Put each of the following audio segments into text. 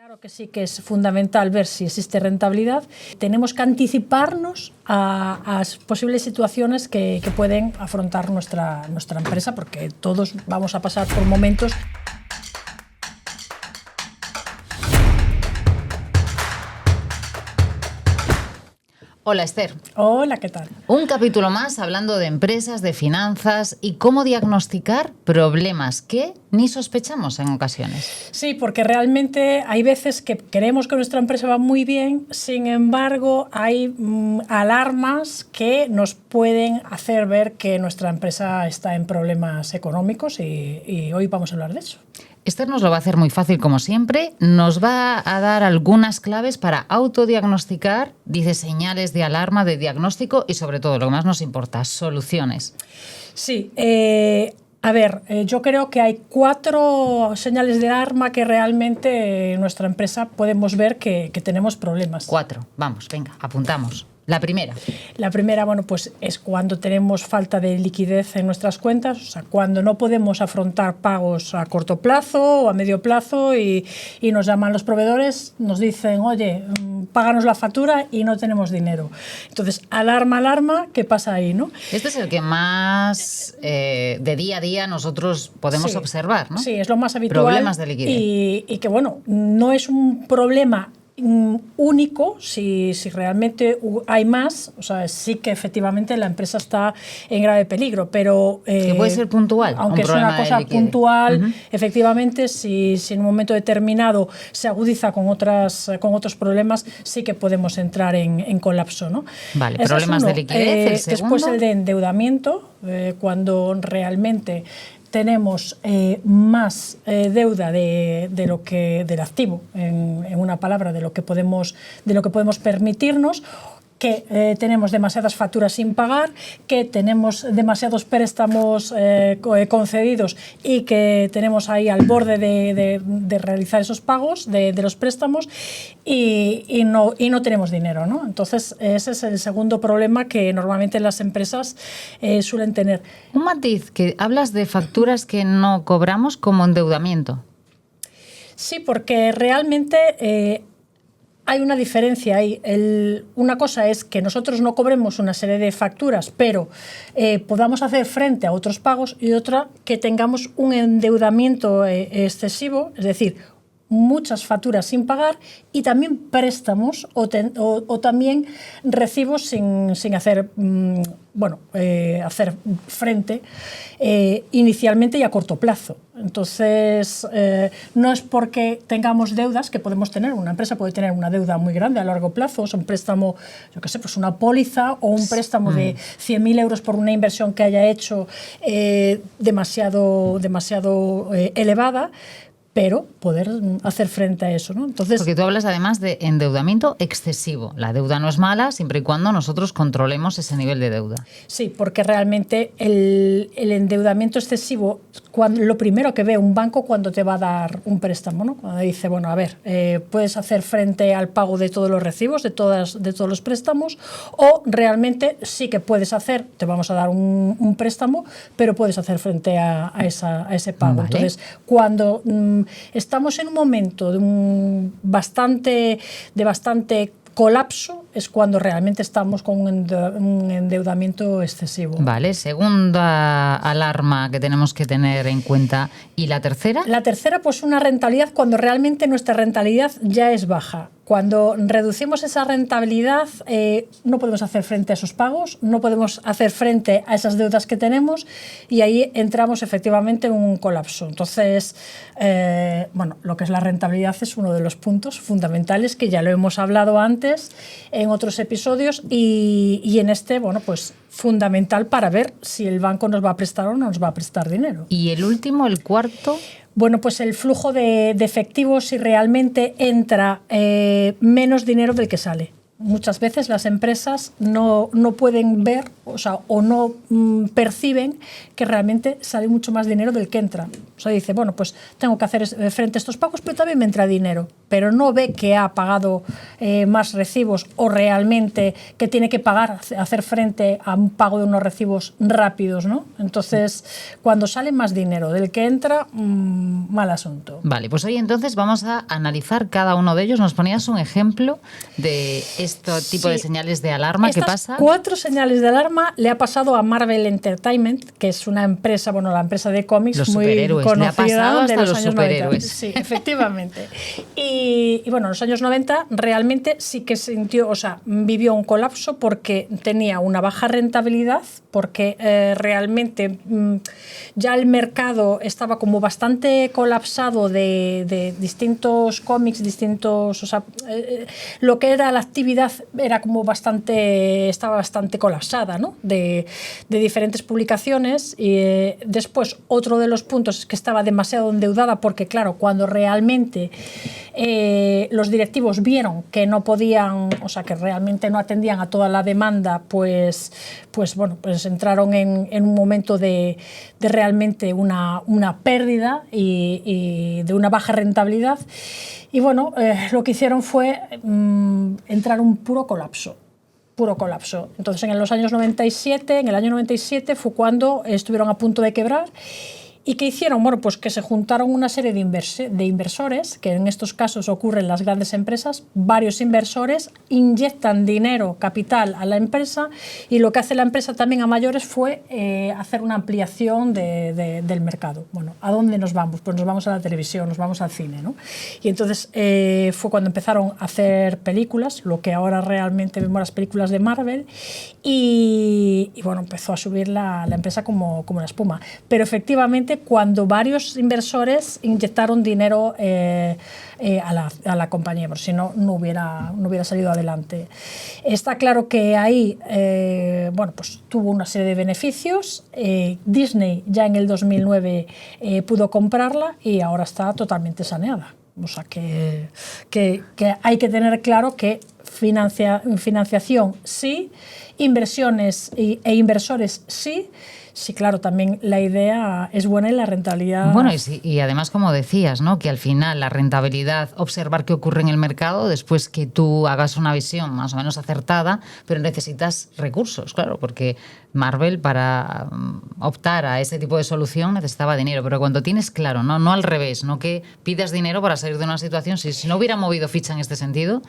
Claro que sí que es fundamental ver si existe rentabilidad. Tenemos que anticiparnos a posibles situaciones que pueden afrontar nuestra empresa, porque todos vamos a pasar por momentos. Hola, Esther. Hola, ¿qué tal? Un capítulo más hablando de empresas, de finanzas y cómo diagnosticar problemas que ni sospechamos en ocasiones. Sí, porque realmente hay veces que queremos que nuestra empresa va muy bien, sin embargo hay alarmas que nos pueden hacer ver que nuestra empresa está en problemas económicos y hoy vamos a hablar de eso. Esther nos lo va a hacer muy fácil como siempre. Nos va a dar algunas claves para autodiagnosticar, dice señales de alarma, de diagnóstico y sobre todo, lo que más nos importa, soluciones. Sí, yo creo que hay 4 señales de alarma que realmente en nuestra empresa podemos ver que tenemos problemas. 4, vamos, venga, apuntamos. La primera. La primera, pues es cuando tenemos falta de liquidez en nuestras cuentas, o sea, cuando no podemos afrontar pagos a corto plazo o a medio plazo y nos llaman los proveedores, nos dicen, oye, páganos la factura y no tenemos dinero. Entonces, alarma, ¿qué pasa ahí, no? Este es el que más de día a día nosotros podemos observar, ¿no? Sí, es lo más habitual. Problemas de liquidez. Y que, no es un problema único, si realmente hay más, o sea, sí que efectivamente la empresa está en grave peligro, pero que puede ser puntual, aunque es una cosa puntual, efectivamente, si en un momento determinado se agudiza con otros problemas, sí que podemos entrar en colapso, ¿no? Vale, ese problemas de liquidez. El segundo. Después el de endeudamiento, cuando realmente tenemos más deuda de lo que del activo, en una palabra, de lo que podemos permitirnos, que tenemos demasiadas facturas sin pagar, que tenemos demasiados préstamos concedidos y que tenemos ahí al borde de realizar esos pagos de los préstamos y no tenemos dinero, ¿no? Entonces, ese es el segundo problema que normalmente las empresas suelen tener. Un matiz, que hablas de facturas que no cobramos como endeudamiento. Sí, porque realmente hay una diferencia ahí. Una cosa es que nosotros no cobremos una serie de facturas, pero podamos hacer frente a otros pagos, y otra, que tengamos un endeudamiento excesivo, es decir, muchas facturas sin pagar y también préstamos o también recibos sin hacer hacer frente inicialmente y a corto plazo. Entonces, no es porque tengamos deudas que podemos tener. Una empresa puede tener una deuda muy grande a largo plazo, es un préstamo, una póliza o un préstamo de 100.000 euros por una inversión que haya hecho demasiado elevada, pero poder hacer frente a eso, ¿no? Entonces, porque tú hablas además de endeudamiento excesivo. La deuda no es mala siempre y cuando nosotros controlemos ese nivel de deuda. Sí, porque realmente el endeudamiento excesivo, lo primero que ve un banco cuando te va a dar un préstamo, ¿no? Cuando dice, puedes hacer frente al pago de todos los recibos, de todos los préstamos, o realmente sí que puedes hacer, te vamos a dar un préstamo, pero puedes hacer frente a ese pago. Vale. Entonces, cuando estamos en un momento de bastante colapso, es cuando realmente estamos con un endeudamiento excesivo. Vale, segunda alarma que tenemos que tener en cuenta. ¿Y la tercera? La tercera, una rentabilidad cuando realmente nuestra rentabilidad ya es baja. Cuando reducimos esa rentabilidad, no podemos hacer frente a esos pagos, no podemos hacer frente a esas deudas que tenemos y ahí entramos efectivamente en un colapso. Entonces, lo que es la rentabilidad es uno de los puntos fundamentales que ya lo hemos hablado antes en otros episodios y en este, fundamental para ver si el banco nos va a prestar o no nos va a prestar dinero. ¿Y el último, el cuarto? El flujo de efectivo, si realmente entra menos dinero del que sale. Muchas veces las empresas no pueden ver, o no perciben que realmente sale mucho más dinero del que entra. Dice, tengo que hacer frente a estos pagos, pero también me entra dinero. pero no ve que ha pagado más recibos o realmente que tiene que pagar, hacer frente a un pago de unos recibos rápidos, ¿no? Entonces, cuando sale más dinero del que entra, mal asunto. Vale, pues hoy entonces vamos a analizar cada uno de ellos. Nos ponías un ejemplo de este tipo de señales de alarma. ¿Qué pasa? 4 señales de alarma le ha pasado a Marvel Entertainment, que es una empresa, bueno, la empresa de cómics los muy superhéroes. conocida le ha pasado hasta de los los años superhéroes. 90. Sí, efectivamente. Y bueno, en los años 90 realmente sí que sintió, o sea, vivió un colapso porque tenía una baja rentabilidad, porque realmente ya el mercado estaba como bastante colapsado de distintos cómics, distintos, o sea, lo que era la actividad era como estaba bastante colapsada, ¿no? De diferentes publicaciones. Y después, otro de los puntos es que estaba demasiado endeudada porque, claro, cuando realmente los directivos vieron que no podían, o sea, que realmente no atendían a toda la demanda, pues bueno, pues entraron en un momento de realmente una pérdida y de una baja rentabilidad. Y bueno, lo que hicieron fue entrar en un puro colapso. Entonces, en el año 97 fue cuando estuvieron a punto de quebrar. ¿Y qué hicieron? Bueno, pues que se juntaron una serie de inversores, que en estos casos ocurren en las grandes empresas. Varios inversores inyectan dinero, capital a la empresa, y lo que hace la empresa también a mayores fue hacer una ampliación del mercado. Bueno, ¿a dónde nos vamos? Pues nos vamos a la televisión, nos vamos al cine, ¿no? Y entonces fue cuando empezaron a hacer películas, lo que ahora realmente vemos las películas de Marvel, y bueno, empezó a subir la empresa como la espuma. Pero efectivamente, cuando varios inversores inyectaron dinero a la compañía, porque si no, no hubiera salido adelante. Está claro que ahí bueno, pues tuvo una serie de beneficios. Disney ya en el 2009 pudo comprarla y ahora está totalmente saneada. O sea que hay que tener claro que financiación sí, inversiones e inversores sí. Sí, claro, también la idea es buena y la rentabilidad... Bueno, y además, como decías, ¿no? Que al final la rentabilidad, observar qué ocurre en el mercado, después que tú hagas una visión más o menos acertada, pero necesitas recursos, claro, porque Marvel, para optar a ese tipo de solución, necesitaba dinero. Pero cuando tienes claro, no al revés, no que pidas dinero para salir de una situación, si no hubiera movido ficha en este sentido,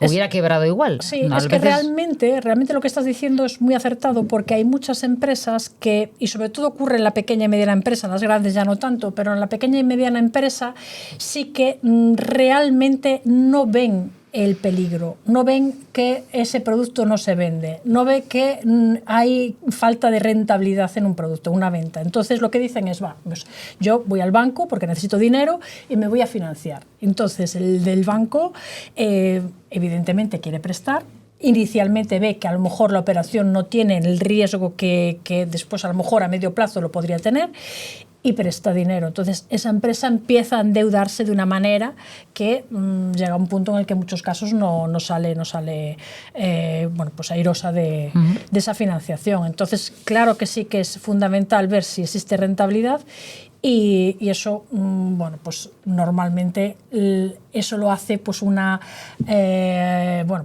hubiera quebrado igual. Sí, es que realmente lo que estás diciendo es muy acertado, porque hay muchas empresas que, y sobre todo ocurre en la pequeña y mediana empresa, en las grandes ya no tanto, pero en la pequeña y mediana empresa sí que realmente no ven el peligro, no ven que ese producto no se vende, no ven que hay falta de rentabilidad en un producto, una venta. Entonces lo que dicen es, pues yo voy al banco porque necesito dinero y me voy a financiar. Entonces el del banco evidentemente quiere prestar. Inicialmente ve que a lo mejor la operación no tiene el riesgo que después a lo mejor a medio plazo lo podría tener, y presta dinero. Entonces esa empresa empieza a endeudarse de una manera que llega a un punto en el que en muchos casos no sale bueno, pues airosa de esa financiación. Entonces claro que sí que es fundamental ver si existe rentabilidad. Y eso, bueno, pues normalmente eso lo hace pues bueno,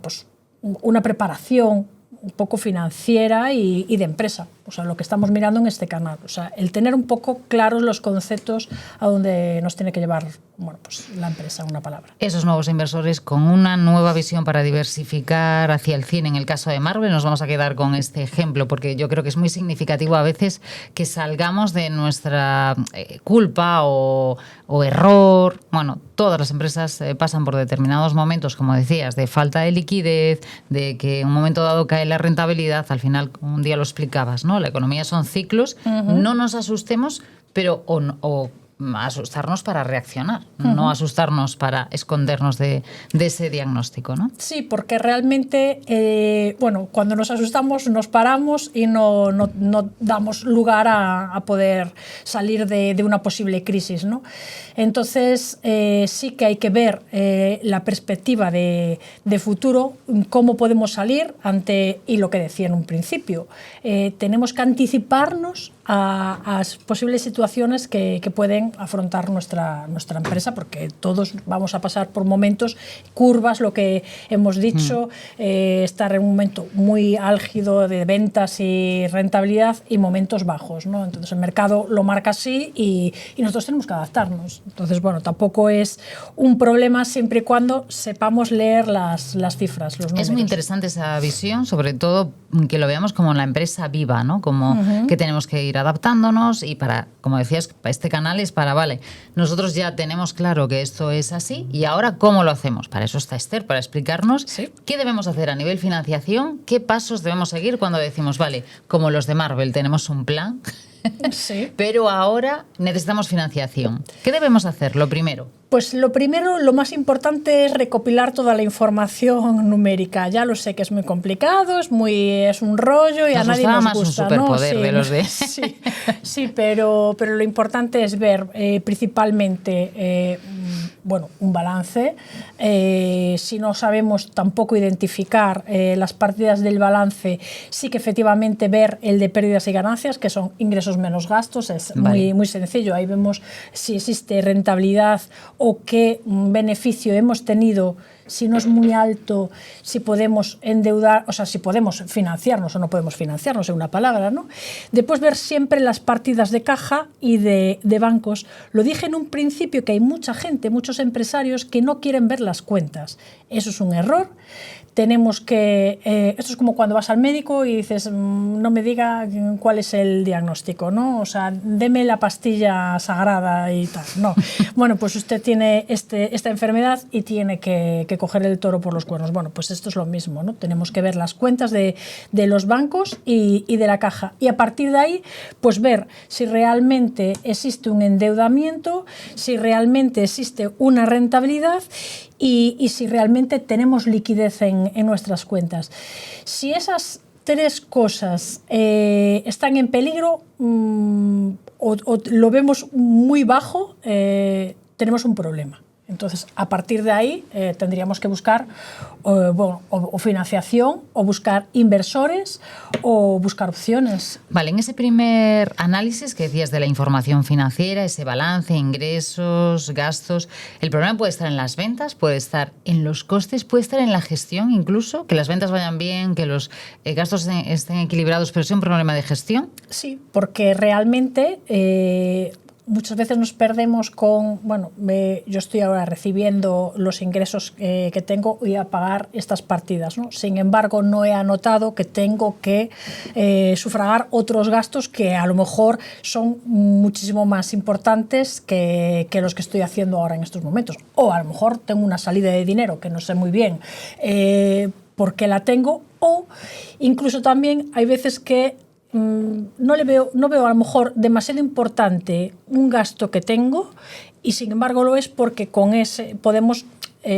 pues una preparación un poco financiera y de empresa, o sea, lo que estamos mirando en este canal, o sea, el tener un poco claros los conceptos a donde nos tiene que llevar, bueno, pues la empresa, una palabra. Esos nuevos inversores con una nueva visión para diversificar hacia el cine. En el caso de Marvel nos vamos a quedar con este ejemplo porque yo creo que es muy significativo a veces que salgamos de nuestra culpa o error. Bueno, todas las empresas pasan por determinados momentos, como decías, de falta de liquidez, de que en un momento dado cae la rentabilidad. Al final, un día lo explicabas, ¿no? La economía son ciclos. No nos asustemos, pero o asustarnos para reaccionar, no asustarnos para escondernos de ese diagnóstico, ¿no? Sí, porque realmente, bueno, cuando nos asustamos nos paramos y no damos lugar a poder salir de una posible crisis, ¿no? Entonces, sí que hay que ver la perspectiva de futuro, cómo podemos salir ante, y lo que decía en un principio, tenemos que anticiparnos a posibles situaciones que pueden afrontar nuestra empresa, porque todos vamos a pasar por momentos, curvas, lo que hemos dicho, estar en un momento muy álgido de ventas y rentabilidad y momentos bajos, ¿no? Entonces el mercado lo marca así y nosotros tenemos que adaptarnos. Entonces, bueno, tampoco es un problema siempre y cuando sepamos leer las cifras, los números. Es muy interesante esa visión, sobre todo que lo veamos como la empresa viva, ¿no? Como que tenemos que ir adaptándonos y para, como decías, este canal es para, vale, nosotros ya tenemos claro que esto es así y ahora ¿cómo lo hacemos? Para eso está Esther, para explicarnos qué debemos hacer a nivel financiación, qué pasos debemos seguir cuando decimos, vale, como los de Marvel tenemos un plan, pero ahora necesitamos financiación. ¿Qué debemos hacer? Lo primero. Pues lo primero, lo más importante es recopilar toda la información numérica. Ya lo sé que es muy complicado, es un rollo y a nadie nos gusta. Un superpoder, ¿no? De los de... Sí, pero lo importante es ver principalmente un balance. Si no sabemos tampoco identificar las partidas del balance, sí que efectivamente ver el de pérdidas y ganancias, que son ingresos menos gastos, es muy sencillo. Ahí vemos si existe rentabilidad o qué beneficio hemos tenido, si no es muy alto, si podemos endeudar, o sea, si podemos financiarnos o no podemos financiarnos, en una palabra, ¿no? Después ver siempre las partidas de caja y de bancos. Lo dije en un principio que hay mucha gente, muchos empresarios que no quieren ver las cuentas. Eso es un error. Tenemos que... esto es como cuando vas al médico y dices, no me diga cuál es el diagnóstico, ¿no? O sea, deme la pastilla sagrada y tal. No. Bueno, pues usted tiene esta enfermedad y tiene que coger el toro por los cuernos. Bueno, pues esto es lo mismo, ¿no? Tenemos que ver las cuentas de los bancos y de la caja. Y a partir de ahí, pues ver si realmente existe un endeudamiento, si realmente existe una rentabilidad y si realmente tenemos liquidez en nuestras cuentas. Si esas tres cosas están en peligro o lo vemos muy bajo, tenemos un problema. Entonces, a partir de ahí tendríamos que buscar o financiación, o buscar inversores, o buscar opciones. Vale, en ese primer análisis que decías de la información financiera, ese balance, ingresos, gastos, el problema puede estar en las ventas, puede estar en los costes, puede estar en la gestión incluso, que las ventas vayan bien, que los gastos estén equilibrados, pero sea un problema de gestión. Sí, porque realmente... muchas veces nos perdemos con, yo estoy ahora recibiendo los ingresos que tengo y a pagar estas partidas, ¿no? Sin embargo, no he anotado que tengo que sufragar otros gastos que a lo mejor son muchísimo más importantes que los que estoy haciendo ahora en estos momentos. O a lo mejor tengo una salida de dinero que no sé muy bien por qué la tengo, o incluso también hay veces que no veo a lo mejor demasiado importante un gasto que tengo y sin embargo lo es porque con ese podemos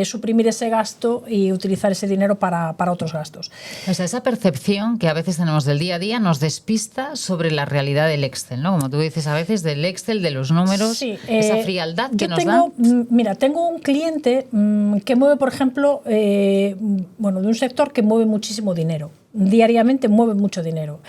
suprimir ese gasto y utilizar ese dinero para otros gastos. O sea, esa percepción que a veces tenemos del día a día nos despista sobre la realidad del Excel, ¿no? Como tú dices a veces, del Excel, de los números, sí, esa frialdad que nos da. Mira, tengo un cliente que mueve, por ejemplo, de un sector que mueve muchísimo dinero. Diariamente mueve mucho dinero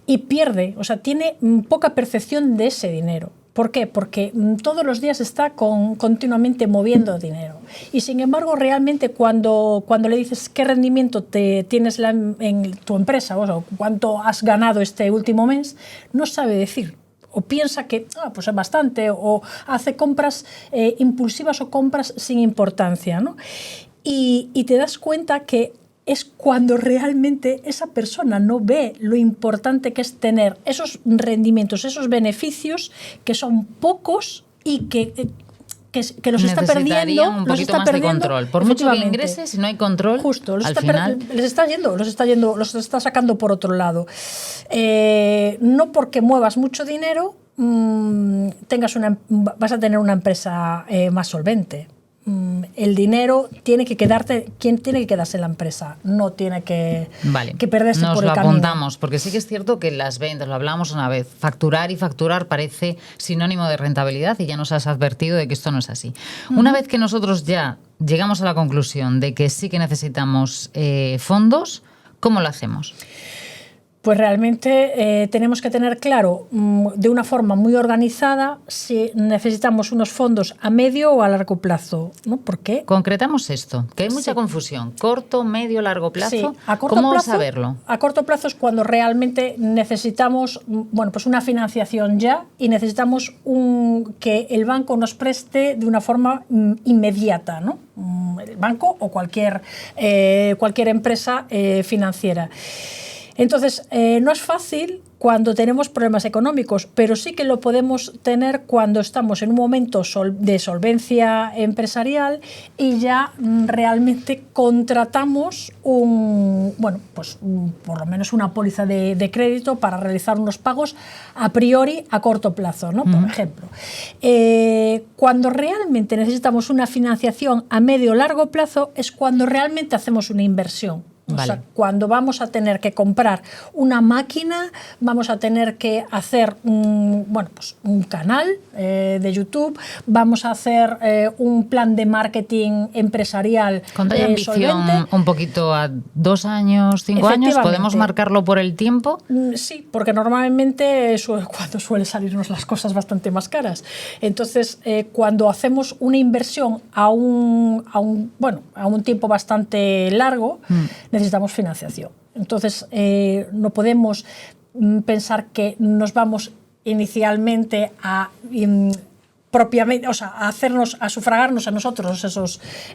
y pierde, o sea, tiene poca percepción de ese dinero. ¿Por qué? Porque todos los días está continuamente moviendo dinero. Y sin embargo, realmente cuando le dices qué rendimiento tienes en tu empresa, o sea, cuánto has ganado este último mes, no sabe decir. O piensa que pues es bastante, o hace compras impulsivas o compras sin importancia, ¿no? Y te das cuenta que es cuando realmente esa persona no ve lo importante que es tener esos rendimientos, esos beneficios que son pocos y que los está perdiendo. Un poquito más de control. Por mucho que ingreses, si no hay control, justo, al final los está sacando por otro lado. No porque muevas mucho dinero vas a tener una empresa más solvente. El dinero tiene que quedarse en la empresa, no tiene que perderse por el camino. Nos lo apuntamos, porque sí que es cierto que las ventas, lo hablábamos una vez, facturar y facturar parece sinónimo de rentabilidad y ya nos has advertido de que esto no es así. Una vez que nosotros ya llegamos a la conclusión de que sí que necesitamos fondos, ¿cómo lo hacemos? Pues realmente tenemos que tener claro de una forma muy organizada si necesitamos unos fondos a medio o a largo plazo, ¿no? ¿Por qué? Concretamos esto, que hay mucha confusión. ¿Corto, medio, largo plazo? Sí, a corto ¿Cómo plazo, saberlo? A corto plazo es cuando realmente necesitamos pues una financiación ya y necesitamos que el banco nos preste de una forma inmediata, ¿no? El banco o cualquier empresa financiera. Entonces, no es fácil cuando tenemos problemas económicos, pero sí que lo podemos tener cuando estamos en un momento de solvencia empresarial y ya realmente contratamos por lo menos una póliza de crédito para realizar unos pagos a priori a corto plazo, ¿no? Por ejemplo. Cuando realmente necesitamos una financiación a medio o largo plazo es cuando realmente hacemos una inversión. O sea, cuando vamos a tener que comprar una máquina, vamos a tener que hacer un canal de YouTube, vamos a hacer un plan de marketing empresarial. Cuando hay ambición solvente, un poquito a 2 años, 5 años, ¿podemos marcarlo por el tiempo? Sí, porque normalmente cuando suele salirnos las cosas bastante más caras. Entonces, cuando hacemos una inversión a un tiempo bastante largo, necesitamos financiación. Entonces, no podemos pensar que nos vamos inicialmente a sufragarnos a nosotros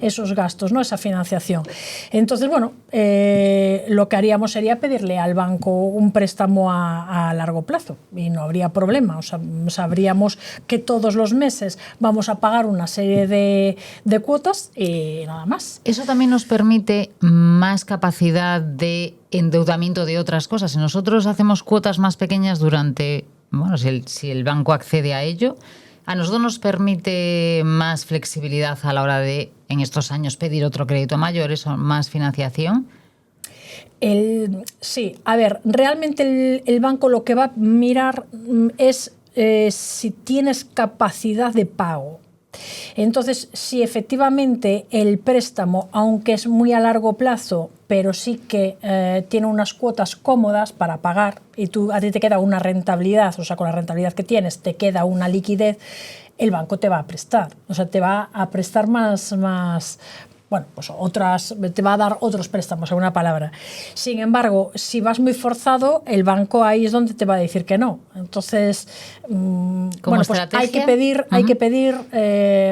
esos gastos, ¿no? Esa financiación. Entonces, lo que haríamos sería pedirle al banco un préstamo a largo plazo y no habría problema. O sea, sabríamos que todos los meses vamos a pagar una serie de cuotas y nada más. Eso también nos permite más capacidad de endeudamiento de otras cosas. Si nosotros hacemos cuotas más pequeñas si el banco accede a ello, a nosotros nos permite más flexibilidad a la hora de, en estos años, pedir otro crédito mayor, eso, más financiación. Sí, a ver, realmente el banco lo que va a mirar es si tienes capacidad de pago. Entonces, si efectivamente el préstamo, aunque es muy a largo plazo, pero sí que tiene unas cuotas cómodas para pagar y a ti te queda una rentabilidad, o sea, con la rentabilidad que tienes te queda una liquidez, el banco te va a prestar. O sea, te va a prestar te va a dar otros préstamos, en una palabra. Sin embargo, si vas muy forzado, el banco ahí es donde te va a decir que no. Entonces, hay que pedir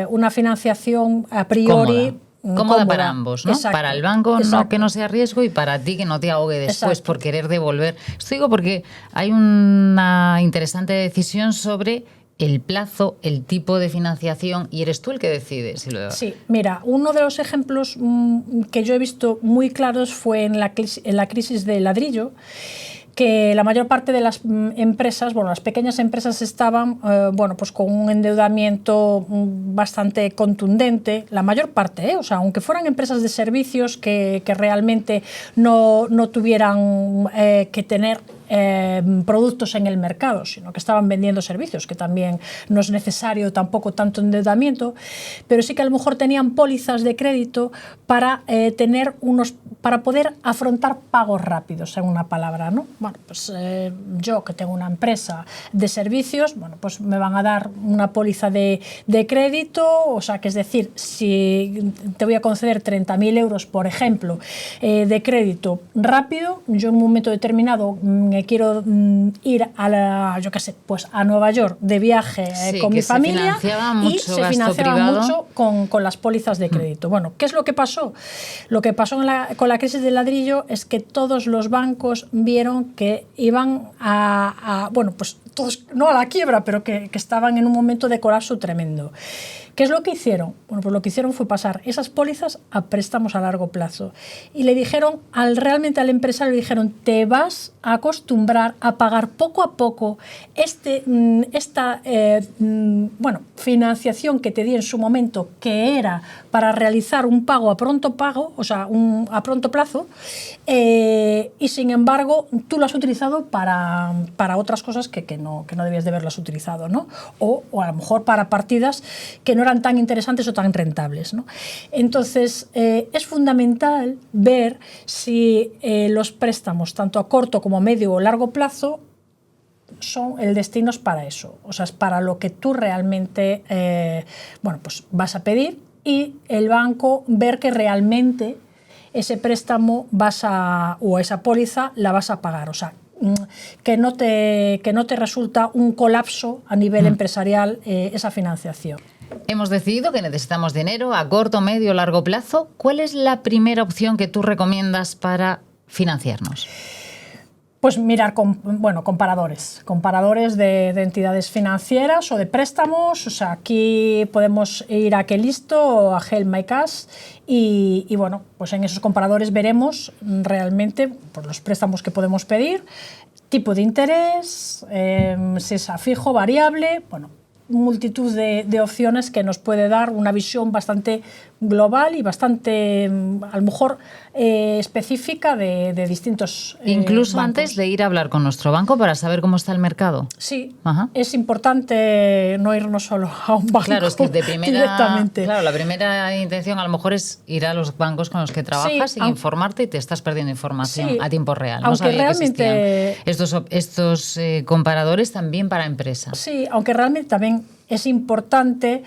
una financiación a priori cómoda para ambos, ¿no? Exacto. Para el banco que no sea riesgo y para ti que no te ahogue después. Exacto. Por querer devolver. Esto digo porque hay una interesante decisión sobre el plazo, el tipo de financiación, y eres tú el que decides. Sí, mira, uno de los ejemplos que yo he visto muy claros fue en la crisis del ladrillo, que la mayor parte de las empresas, las pequeñas empresas estaban con un endeudamiento bastante contundente, la mayor parte, o sea, aunque fueran empresas de servicios que realmente no tuvieran que tener productos en el mercado, sino que estaban vendiendo servicios, que también no es necesario tampoco tanto endeudamiento, pero sí que a lo mejor tenían pólizas de crédito para para poder afrontar pagos rápidos, en una palabra, ¿no? Yo que tengo una empresa de servicios, pues me van a dar una póliza de crédito, o sea, que es decir, si te voy a conceder 30.000 euros, por ejemplo, de crédito rápido, yo en un momento determinado quiero ir a Nueva York de viaje con mi familia y se financiaba mucho con las pólizas de crédito. ¿Qué es lo que pasó? Lo que pasó con la crisis del ladrillo es que todos los bancos vieron que iban todos, no a la quiebra, pero que estaban en un momento de colapso tremendo. ¿Qué es lo que hicieron? Pues lo que hicieron fue pasar esas pólizas a préstamos a largo plazo. Y le dijeron realmente al empresario, le dijeron, te vas a acostumbrar a pagar poco a poco esta financiación que te di en su momento, que era para realizar un pago a pronto plazo, y sin embargo tú lo has utilizado para otras cosas que que no debías de haberlas utilizado, ¿no? O a lo mejor para partidas que no eran tan interesantes o tan rentables, ¿no? Entonces, es fundamental ver si los préstamos, tanto a corto como a medio o largo plazo, son el destino es para eso, o sea, es para lo que tú realmente pues vas a pedir, y el banco ver que realmente ese préstamo o esa póliza la vas a pagar, o sea, que no te resulta un colapso a nivel empresarial esa financiación. Hemos decidido que necesitamos dinero a corto, medio o largo plazo. ¿Cuál es la primera opción que tú recomiendas para financiarnos? Pues mirar comparadores de entidades financieras o de préstamos. O sea, aquí podemos ir a Quelisto o a Help My Cash y bueno, pues en esos comparadores veremos realmente pues, los préstamos que podemos pedir, tipo de interés, si es a fijo, variable, bueno, multitud de opciones que nos puede dar una visión bastante global y bastante, a lo mejor, específica de distintos incluso bancos. Antes de ir a hablar con nuestro banco para saber cómo está el mercado. Sí, Ajá. Es importante no irnos solo a un banco. Claro, es que directamente. Claro, la primera intención a lo mejor es ir a los bancos con los que trabajas y informarte, y te estás perdiendo información a tiempo real. No sabía que existían estos comparadores también para empresas. Sí, aunque realmente también es importante.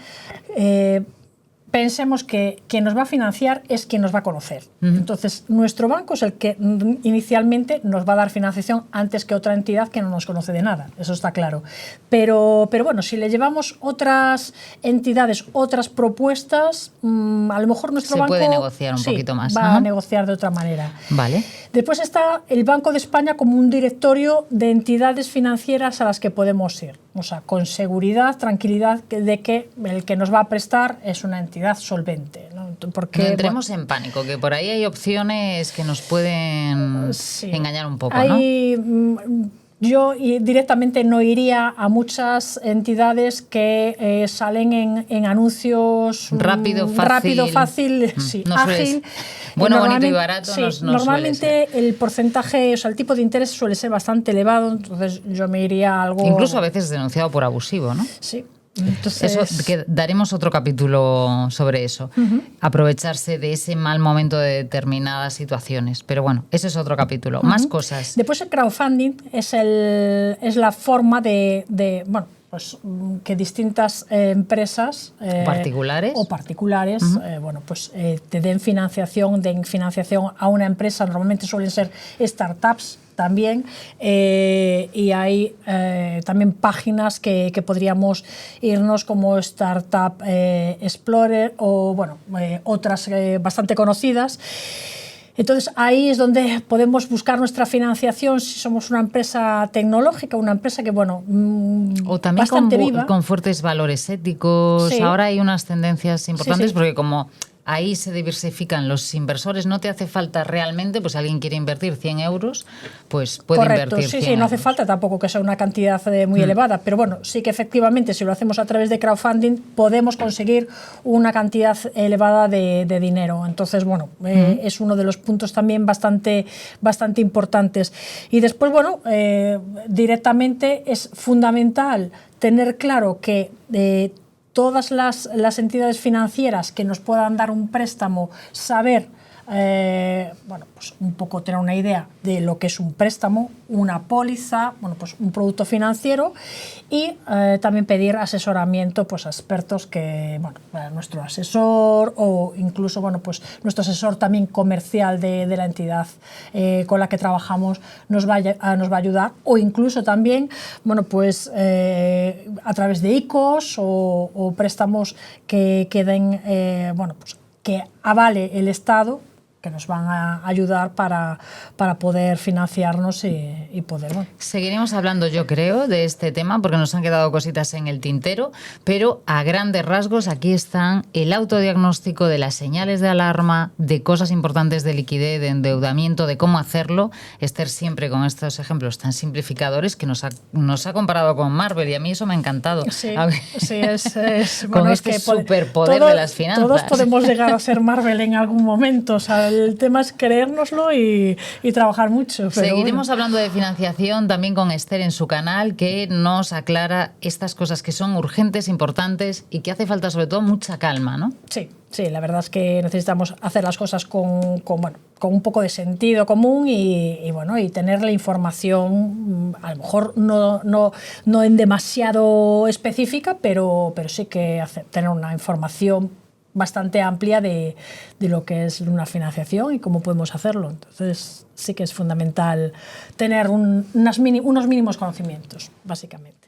Pensemos que quien nos va a financiar es quien nos va a conocer. Entonces, nuestro banco es el que inicialmente nos va a dar financiación antes que otra entidad que no nos conoce de nada, eso está claro. Pero bueno, si le llevamos otras entidades, otras propuestas, a lo mejor nuestro banco... Se puede negociar un poquito más. Va a negociar de otra manera. Vale. Después está el Banco de España como un directorio de entidades financieras a las que podemos ir. O sea, con seguridad, tranquilidad de que el que nos va a prestar es una entidad solvente, ¿no? Porque, no entremos en pánico, que por ahí hay opciones que nos pueden engañar un poco, ¿no? Yo directamente no iría a muchas entidades que salen en anuncios rápido, fácil, ágil. Bueno, bonito y barato. Normalmente el porcentaje, o sea, el tipo de interés suele ser bastante elevado, entonces yo me iría a algo... Incluso a veces denunciado por abusivo, ¿no? Sí. Entonces... Eso, que daremos otro capítulo sobre eso. Aprovecharse de ese mal momento de determinadas situaciones. Pero bueno, ese es otro capítulo. Más cosas. Después el crowdfunding es la forma de pues que distintas empresas particulares te den financiación a una empresa. Normalmente suelen ser startups también, y hay también páginas que podríamos irnos como Startup Explorer o otras bastante conocidas. Entonces, ahí es donde podemos buscar nuestra financiación si somos una empresa tecnológica, una empresa que, o también bastante viva. Con fuertes valores éticos. Sí. Ahora hay unas tendencias importantes porque como ahí se diversifican los inversores, no te hace falta realmente, pues si alguien quiere invertir 100 euros, pues puede invertir 100 euros. No hace falta tampoco que sea una cantidad muy elevada, pero bueno, sí que efectivamente si lo hacemos a través de crowdfunding podemos conseguir una cantidad elevada de dinero. Entonces, es uno de los puntos también bastante importantes. Y después, directamente es fundamental tener claro que todas las entidades financieras que nos puedan dar un préstamo, saber, pues un poco tener una idea de lo que es un préstamo, una póliza, pues un producto financiero, y también pedir asesoramiento pues a expertos que, nuestro asesor o incluso, pues nuestro asesor también comercial de la entidad con la que trabajamos nos va a ayudar, o incluso también, a través de ICOs o préstamos que den, que avale el Estado, que nos van a ayudar para poder financiarnos y poder... Seguiremos hablando, yo creo, de este tema porque nos han quedado cositas en el tintero, pero a grandes rasgos aquí están el autodiagnóstico de las señales de alarma, de cosas importantes de liquidez, de endeudamiento, de cómo hacerlo. Esther siempre con estos ejemplos tan simplificadores que nos ha comparado con Marvel y a mí eso me ha encantado. Sí, es con este superpoder de las finanzas. Todos podemos llegar a ser Marvel en algún momento, ¿sabes? el tema es creérnoslo y trabajar mucho. Pero seguiremos bueno. hablando de financiación también con Esther en su canal, que nos aclara estas cosas que son urgentes, importantes y que hace falta sobre todo mucha calma, ¿no? Sí, sí, la verdad es que necesitamos hacer las cosas con un poco de sentido común y tener la información, a lo mejor no en demasiado específica, pero sí que tener una información bastante amplia de lo que es una financiación y cómo podemos hacerlo. Entonces sí que es fundamental tener unos mínimos conocimientos, básicamente.